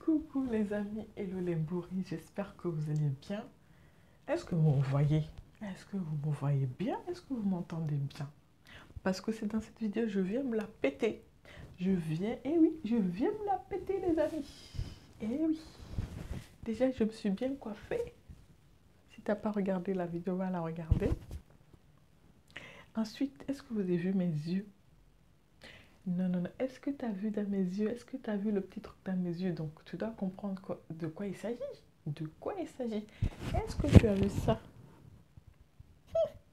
Coucou les amis, hello les bourris, j'espère que vous allez bien. Est-ce que vous me voyez? Est-ce que vous me voyez bien? Est-ce que vous m'entendez bien? Parce que c'est dans cette vidéo, je viens me la péter. Je viens me la péter les amis. Eh oui, déjà je me suis bien coiffée. Si t'as pas regardé la vidéo, va la regarder. Ensuite, est-ce que vous avez vu mes yeux? Non, non, non. Est-ce que tu as vu dans mes yeux? Est-ce que tu as vu le petit truc dans mes yeux? Donc, tu dois comprendre de quoi il s'agit. De quoi il s'agit? Est-ce que tu as vu ça?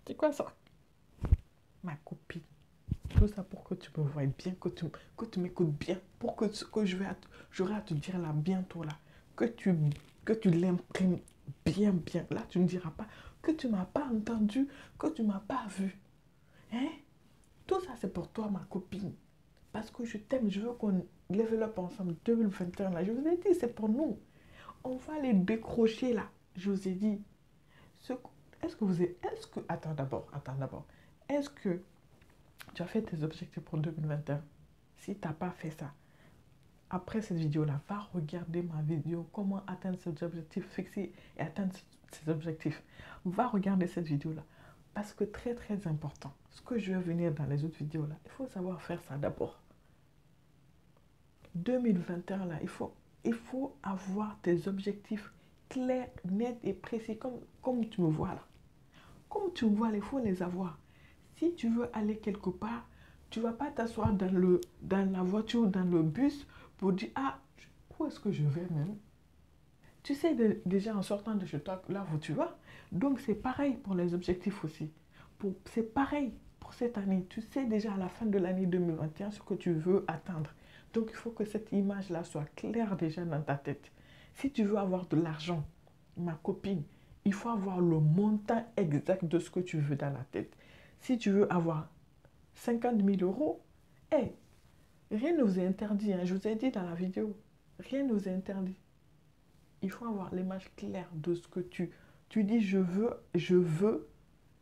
C'est quoi ça? Ma copine. Tout ça pour que tu me voies bien, que tu m'écoutes bien, pour que ce que j'aurai à te dire là bientôt là, que tu, que tu l'imprimes bien, bien. Là, tu ne diras pas que tu ne m'as pas entendu, que tu ne m'as pas vu. Hein? Tout ça, c'est pour toi, ma copine. Parce que je t'aime, je veux qu'on développe ensemble 2021 là. Je vous ai dit, c'est pour nous. On va les décrocher là. Je vous ai dit. Ce, est-ce que vous êtes. Est-ce que. Attends d'abord. Est-ce que tu as fait tes objectifs pour 2021? Si tu n'as pas fait ça, après cette vidéo-là, va regarder ma vidéo comment atteindre ces objectifs fixés et atteindre ces objectifs. Va regarder cette vidéo-là. Parce que très très important, ce que je vais venir dans les autres vidéos-là, il faut savoir faire ça d'abord. 2021, là, il faut avoir tes objectifs clairs, nets et précis, comme tu me vois là. Comme tu me vois, il faut les avoir. Si tu veux aller quelque part, tu ne vas pas t'asseoir dans la voiture, dans le bus, pour dire, ah, où est-ce que je vais même? Tu sais déjà en sortant de chez toi, là où tu vas. Donc c'est pareil pour les objectifs aussi. C'est pareil pour cette année. Tu sais déjà à la fin de l'année 2021 ce que tu veux atteindre. Donc il faut que cette image-là soit claire déjà dans ta tête. Si tu veux avoir de l'argent, ma copine, il faut avoir le montant exact de ce que tu veux dans la tête. Si tu veux avoir 50 000 euros, hey, rien ne vous est interdit. Hein. Je vous ai dit dans la vidéo, rien ne vous est interdit. Il faut avoir l'image claire de ce que tu dis, je veux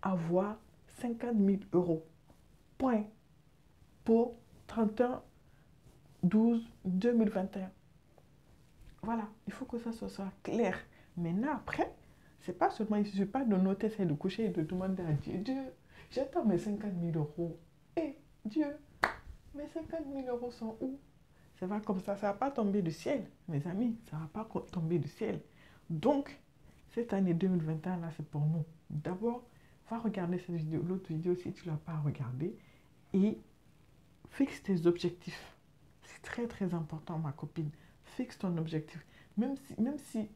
avoir 50 000 euros. Point. Pour 31/12/2021. Voilà, il faut que ça soit clair. Maintenant, après, c'est pas seulement, il ne suffit pas de noter, c'est de coucher et de demander à Dieu, Dieu, j'attends mes 50 000 euros. Eh, Dieu, mes 50 000 euros sont où? Ça va comme ça ne va pas tomber du ciel, mes amis, ça ne va pas tomber du ciel. Donc, cette année 2021, là, c'est pour nous. D'abord, va regarder cette vidéo, l'autre vidéo si tu ne l'as pas regardée, et fixe tes objectifs. C'est très, très important, ma copine. Fixe ton objectif. Même si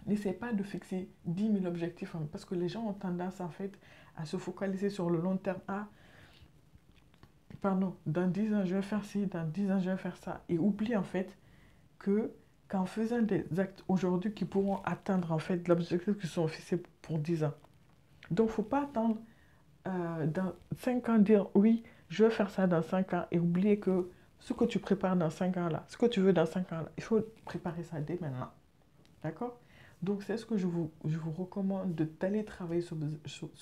n'essaie pas de fixer 10 000 objectifs, hein, parce que les gens ont tendance, en fait, à se focaliser sur le long terme. Ah, pardon, dans 10 ans, je vais faire ci, dans 10 ans, je vais faire ça. Et oublie, en fait, qu'en faisant des actes aujourd'hui qui pourront atteindre en fait l'objectif qui sont fixés pour 10 ans. Donc, il ne faut pas attendre dans 5 ans, dire oui, je vais faire ça dans 5 ans et oublier que ce que tu prépares dans 5 ans là, ce que tu veux dans 5 ans là, il faut préparer ça dès maintenant. D'accord? Donc, c'est ce que je vous recommande d'aller travailler sur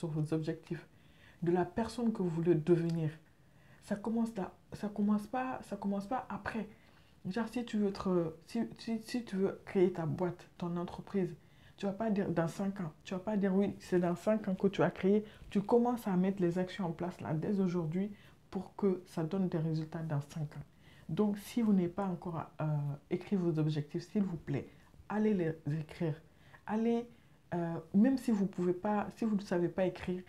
vos objectifs, de la personne que vous voulez devenir. Ça commence là, ça commence pas après. Genre, si tu veux créer ta boîte, ton entreprise, tu ne vas pas dire dans 5 ans. Tu ne vas pas dire oui, c'est dans 5 ans que tu as créé. Tu commences à mettre les actions en place là dès aujourd'hui pour que ça donne des résultats dans 5 ans. Donc, si vous n'avez pas encore écrit vos objectifs, s'il vous plaît, allez les écrire. Allez, même si vous pouvez pas, si vous ne savez pas écrire,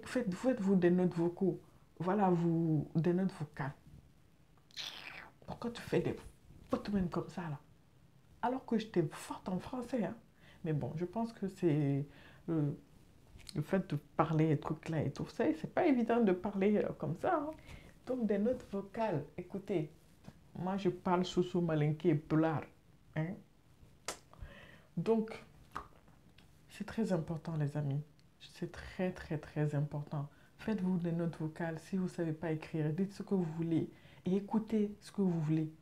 faites-vous des notes vocaux. Voilà, des notes vocales. Pourquoi tu fais des fautes même comme ça là? Alors que j'étais forte en français. Hein. Mais bon, je pense que c'est le fait de parler et trucs là et tout ça. C'est pas évident de parler comme ça. Hein. Donc, des notes vocales. Écoutez, moi je parle sous malinké et polar. Hein. Donc, c'est très important, les amis. C'est très, très, très important. Faites-vous des notes vocales. Si vous ne savez pas écrire, dites ce que vous voulez et écoutez ce que vous voulez.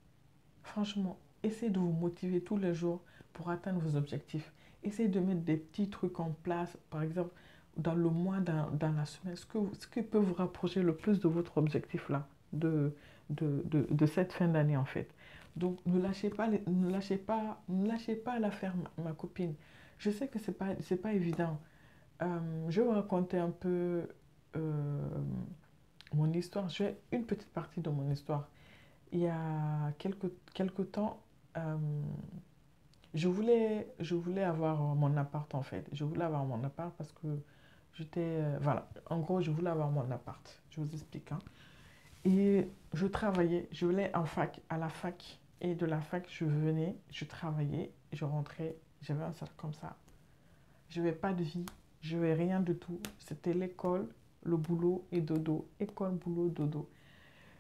Franchement, essayez de vous motiver tous les jours pour atteindre vos objectifs. Essayez de mettre des petits trucs en place, par exemple, dans le mois, dans la semaine, ce qui peut vous rapprocher le plus de votre objectif là. de cette fin d'année en fait. Donc ne lâchez pas, ne lâchez pas l'affaire, ma copine. Je sais que c'est pas évident. Je vais vous raconter un peu mon histoire. Je vais une petite partie de mon histoire. Il y a quelque temps, euh, je voulais avoir mon appart en fait. Je voulais avoir mon appart parce que j'étais... voilà, en gros, je voulais avoir mon appart. Je vous explique, hein. Et je travaillais, je voulais en fac, à la fac. Et de la fac, je venais, je travaillais, je rentrais, j'avais un cercle comme ça. Je n'avais pas de vie, je n'avais rien du tout. C'était l'école, le boulot et dodo. École, boulot, dodo.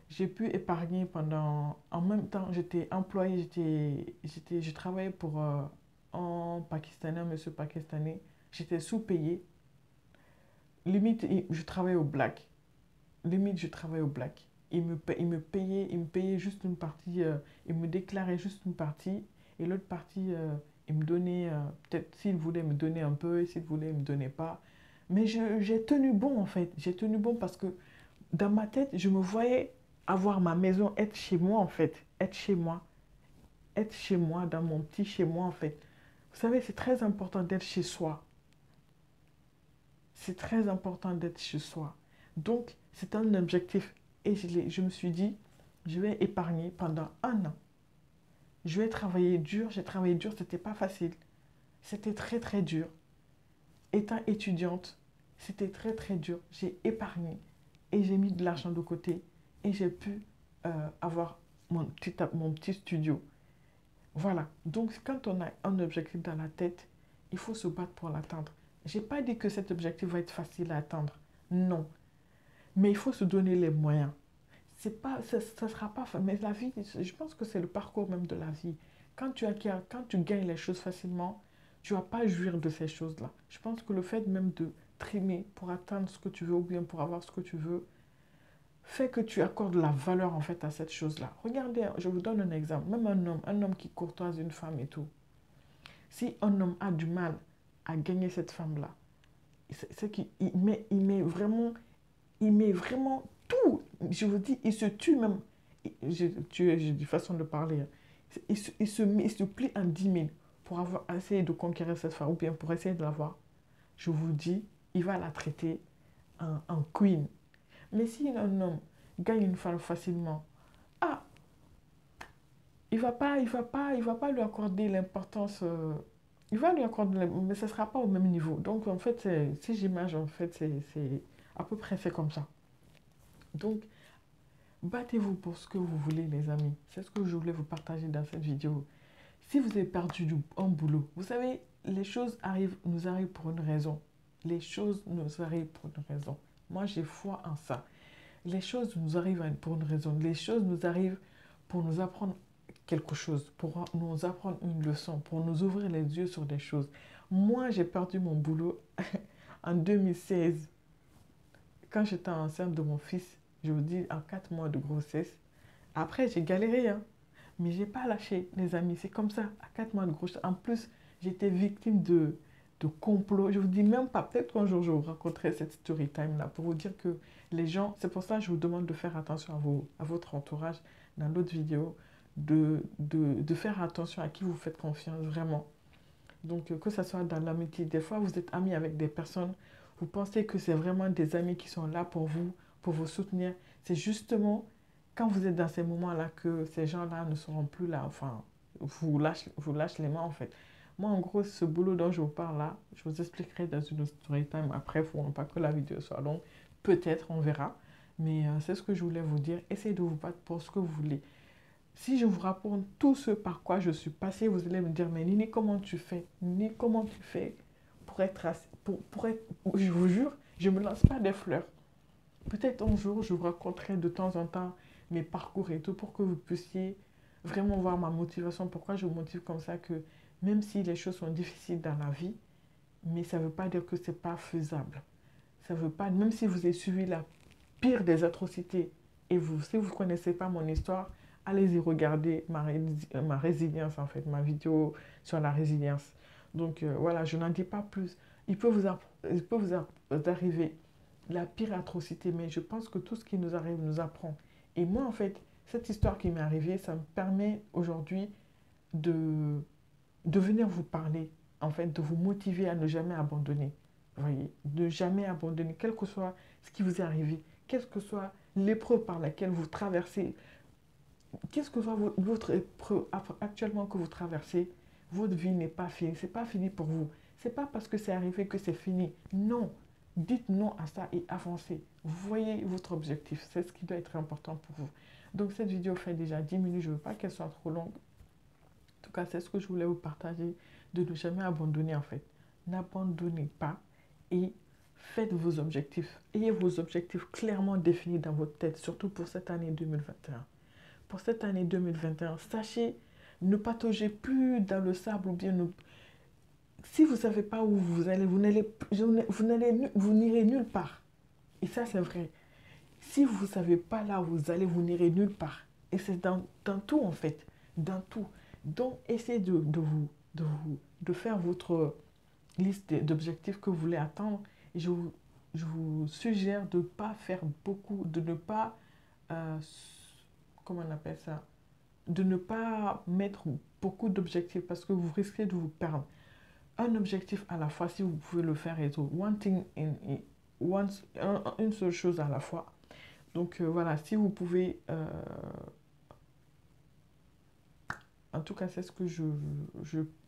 J'ai pu épargner pendant... En même temps, j'étais employée, je travaillais pour un Pakistanais, un monsieur pakistanais. J'étais sous-payée. Limite, je travaillais au black. Limite, je travaillais au black. Il me payait juste une partie, il me déclarait juste une partie. Et l'autre partie, il me donnait, peut-être s'il voulait me donner un peu, et s'il voulait, il ne me donnait pas. Mais j'ai tenu bon, en fait. J'ai tenu bon parce que dans ma tête, je me voyais avoir ma maison, être chez moi en fait, être chez moi, dans mon petit chez moi en fait. Vous savez, c'est très important d'être chez soi. C'est très important d'être chez soi. Donc, c'est un objectif. Et je me suis dit, je vais épargner pendant un an. Je vais travailler dur. J'ai travaillé dur, c'était pas facile. C'était très très dur. Étant étudiante, c'était très très dur. J'ai épargné et j'ai mis de l'argent de côté et j'ai pu avoir mon petit studio. Voilà. Donc, quand on a un objectif dans la tête, il faut se battre pour l'atteindre. J'ai pas dit que cet objectif va être facile à atteindre. Non. Mais il faut se donner les moyens. C'est pas, ça sera pas, mais la vie, je pense que c'est le parcours même de la vie. Quand tu gagnes les choses facilement, tu vas pas jouir de ces choses-là. Je pense que le fait même de trimer pour atteindre ce que tu veux ou bien pour avoir ce que tu veux, fait que tu accordes la valeur en fait à cette chose-là. Regardez, je vous donne un exemple. Même un homme qui courtoise une femme et tout. Si un homme a du mal à gagner cette femme-là, c'est qu'il il met vraiment tout. Je vous dis, il se tue même. J'ai une façon de parler, hein. Il se plie en 10 000 pour avoir essayé de conquérir cette femme ou bien pour essayer de l'avoir. Je vous dis, il va la traiter en queen. Mais si un homme gagne une femme facilement, ah, il va pas lui accorder l'importance. Il va lui accorder, mais ce ne sera pas au même niveau. Donc, en fait, si j'imagine, en fait, c'est à peu près c'est comme ça. Donc, battez-vous pour ce que vous voulez, les amis. C'est ce que je voulais vous partager dans cette vidéo. Si vous avez perdu un boulot, vous savez, les choses nous arrivent pour une raison. Les choses nous arrivent pour une raison. Moi, j'ai foi en ça. Les choses nous arrivent pour une raison. Les choses nous arrivent pour nous apprendre quelque chose, pour nous apprendre une leçon, pour nous ouvrir les yeux sur des choses. Moi, j'ai perdu mon boulot en 2016, quand j'étais enceinte de mon fils. Je vous dis, en 4 mois de grossesse. Après, j'ai galéré, hein, mais j'ai pas lâché, les amis. C'est comme ça, à 4 mois de grossesse. En plus, j'étais victime de complots. Je vous dis même pas, peut-être qu'un jour je vous raconterai cette story time là pour vous dire que les gens, c'est pour ça que je vous demande de faire attention à votre entourage dans l'autre vidéo, de faire attention à qui vous faites confiance vraiment. Donc que ce soit dans l'amitié, des fois vous êtes amis avec des personnes, vous pensez que c'est vraiment des amis qui sont là pour vous soutenir. C'est justement quand vous êtes dans ces moments-là que ces gens-là ne seront plus là, enfin, vous lâchez les mains en fait. Moi, en gros, ce boulot dont je vous parle là, je vous expliquerai dans une story time. Après, il ne faut pas que la vidéo soit longue. Peut-être, on verra. Mais c'est ce que je voulais vous dire. Essayez de vous battre pour ce que vous voulez. Si je vous raconte tout ce par quoi je suis passée, vous allez me dire, mais Nini, comment tu fais? Nini, comment tu fais pour être... pour être... Je vous jure, je ne me lance pas des fleurs. Peut-être un jour, je vous raconterai de temps en temps mes parcours et tout pour que vous puissiez vraiment voir ma motivation, pourquoi je vous motive comme ça, que même si les choses sont difficiles dans la vie, mais ça ne veut pas dire que ce n'est pas faisable. Ça veut pas, même si vous avez suivi la pire des atrocités et si vous ne connaissez pas mon histoire, allez-y regarder ma résilience en fait, ma vidéo sur la résilience. Donc voilà, je n'en dis pas plus. Il peut vous arriver la pire atrocité, mais je pense que tout ce qui nous arrive nous apprend. Et moi, en fait, cette histoire qui m'est arrivée, ça me permet aujourd'hui de, de venir vous parler, en fait, de vous motiver à ne jamais abandonner. Vous voyez, de jamais abandonner, quel que soit ce qui vous est arrivé, quelle que soit l'épreuve par laquelle vous traversez, qu'est-ce que soit votre épreuve actuellement que vous traversez, votre vie n'est pas finie. C'est pas fini pour vous. C'est pas parce que c'est arrivé que c'est fini. Non. Dites non à ça et avancez. Voyez votre objectif. C'est ce qui doit être important pour vous. Donc cette vidéo fait déjà 10 minutes. Je ne veux pas qu'elle soit trop longue. En tout cas, c'est ce que je voulais vous partager. De ne jamais abandonner en fait. N'abandonnez pas et faites vos objectifs. Ayez vos objectifs clairement définis dans votre tête, surtout pour cette année 2021. Pour cette année 2021, sachez, ne pataugez plus dans le sable ou bien si vous ne savez pas où vous allez, vous n'irez nulle part. Et ça, c'est vrai. Si vous ne savez pas là où vous allez, vous n'irez nulle part. Et c'est dans tout, en fait. Dans tout. Donc, essayez de faire votre liste d'objectifs que vous voulez atteindre. Et je vous suggère de ne pas faire beaucoup, de ne pas, comment on appelle ça, de ne pas mettre beaucoup d'objectifs parce que vous risquez de vous perdre. Un objectif à la fois, si vous pouvez le faire, et tout. Une seule chose à la fois. Donc voilà, si vous pouvez, en tout cas, c'est ce que je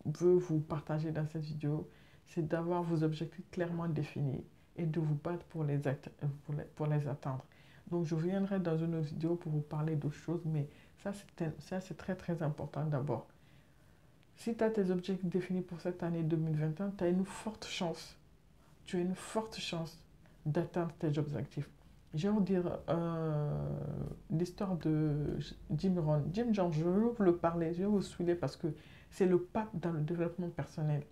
veux vous partager dans cette vidéo, c'est d'avoir vos objectifs clairement définis et de vous battre pour les atteindre. Donc je reviendrai dans une autre vidéo pour vous parler d'autres choses, mais ça c'est très très important d'abord. Si tu as tes objectifs définis pour cette année 2021, tu as une forte chance, d'atteindre tes objectifs. Je vais vous dire l'histoire de Jim Rohn. Jim Rohn, je vais vous le parler, je vais vous suivre parce que c'est le pape dans le développement personnel.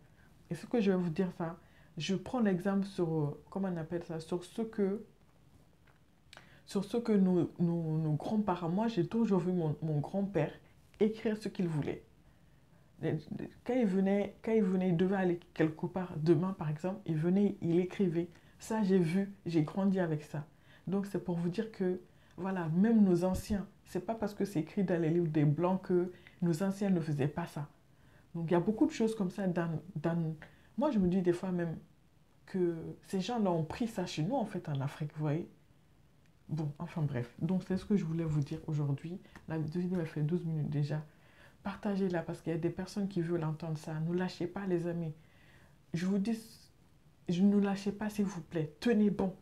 Et ce que je vais vous dire, ça, je prends l'exemple sur, comment on appelle ça, sur ce que nos grands-parents, moi j'ai toujours vu mon grand-père écrire ce qu'il voulait. Quand il venait, il devait aller quelque part, demain par exemple, il venait, il écrivait. Ça, j'ai vu, j'ai grandi avec ça. Donc, c'est pour vous dire que, voilà, même nos anciens, c'est pas parce que c'est écrit dans les livres des Blancs que nos anciens ne faisaient pas ça. Donc, il y a beaucoup de choses comme ça Moi, je me dis des fois même que ces gens-là ont pris ça chez nous, en fait, en Afrique, vous voyez. Bon, enfin bref. Donc, c'est ce que je voulais vous dire aujourd'hui. La vidéo, elle fait 12 minutes déjà. Partagez-la parce qu'il y a des personnes qui veulent entendre ça. Ne lâchez pas, les amis. Je vous dis, ne lâchez pas, s'il vous plaît. Tenez bon,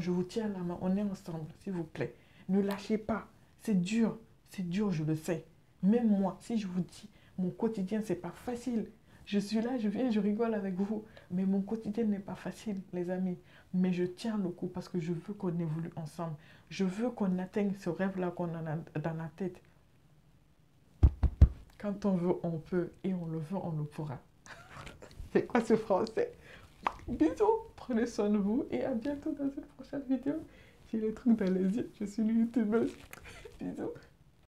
je vous tiens la main. On est ensemble, s'il vous plaît. Ne lâchez pas. C'est dur, je le sais. Même moi, si je vous dis, mon quotidien, c'est pas facile. Je suis là, je viens, je rigole avec vous. Mais mon quotidien n'est pas facile, les amis. Mais je tiens le coup parce que je veux qu'on évolue ensemble. Je veux qu'on atteigne ce rêve-là qu'on a dans la tête. Quand on veut, on peut. Et on le veut, on le pourra. C'est quoi ce français? Bisous, prenez soin de vous et à bientôt dans une prochaine vidéo. J'ai les trucs dans les yeux, je suis une youtubeuse. Bisous.